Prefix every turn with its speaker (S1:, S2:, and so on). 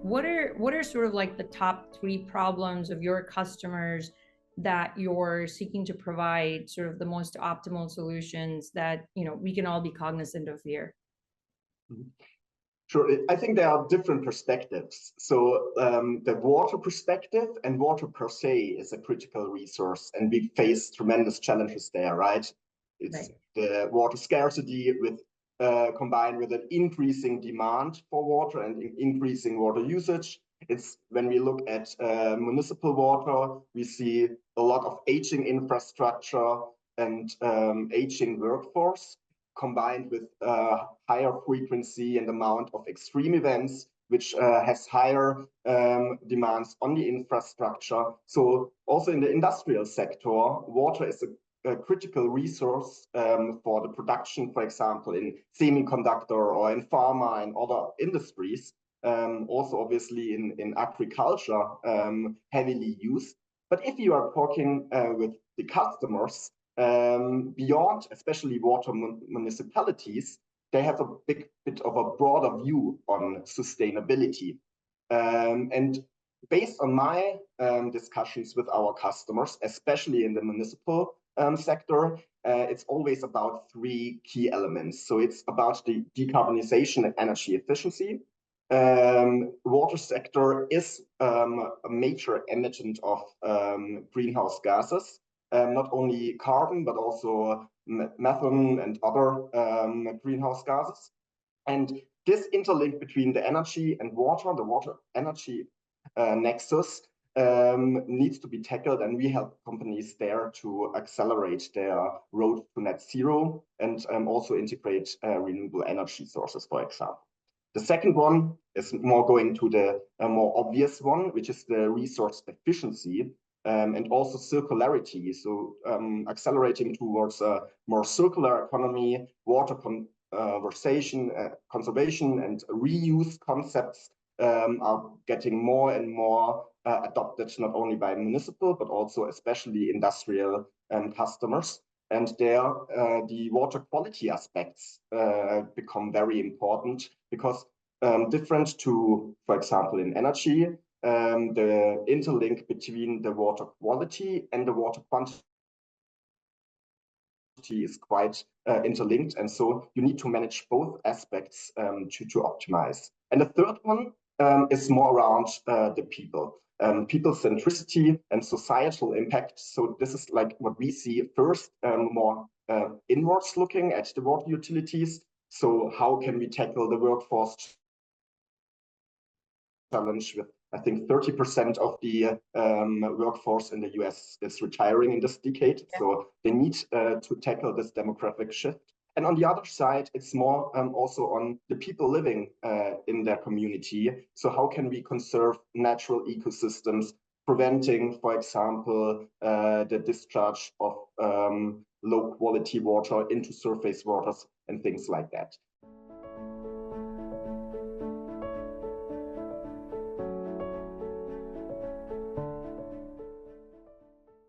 S1: what are sort of like the top three problems of your customers that you're seeking to provide sort of the most optimal solutions that, we can all be cognizant of here?
S2: Sure, I think there are different perspectives. So the water perspective, and water per se is a critical resource, and we face tremendous challenges there, right? It's the water scarcity with combined with an increasing demand for water and increasing water usage. It's when we look at municipal water, we see a lot of aging infrastructure and aging workforce, combined with higher frequency and amount of extreme events, which has higher demands on the infrastructure. So also in the industrial sector, water is a critical resource for the production, for example, in semiconductor or in pharma and other industries. Also, obviously, in agriculture, heavily used. But if you are talking with the customers, beyond, especially water municipalities, they have a bit of a broader view on sustainability. And based on my discussions with our customers, especially in the municipal sector, it's always about three key elements. So it's about the decarbonization and energy efficiency. Water sector is a major emittent of greenhouse gases. Not only carbon, but also methane and other greenhouse gases. And this interlink between the energy and water, the water energy nexus, needs to be tackled, and we help companies there to accelerate their road to net zero and also integrate renewable energy sources, for example. The second one is more going to the more obvious one, which is the resource efficiency. And also circularity, so accelerating towards a more circular economy, water conservation and reuse concepts are getting more and more adopted, not only by municipal, but also especially industrial customers. And there, the water quality aspects become very important because different to, for example, in energy, the interlink between the water quality and the water quantity is quite interlinked, and so you need to manage both aspects to optimize. And the third one is more around the people, people centricity and societal impact. So this is like what we see first, more inwards looking at the water utilities. So how can we tackle the workforce challenge with, I think 30% of the workforce in the US is retiring in this decade. So they need to tackle this demographic shift. And on the other side, it's more also on the people living in their community. So how can we conserve natural ecosystems, preventing, for example, the discharge of low quality water into surface waters and things like that.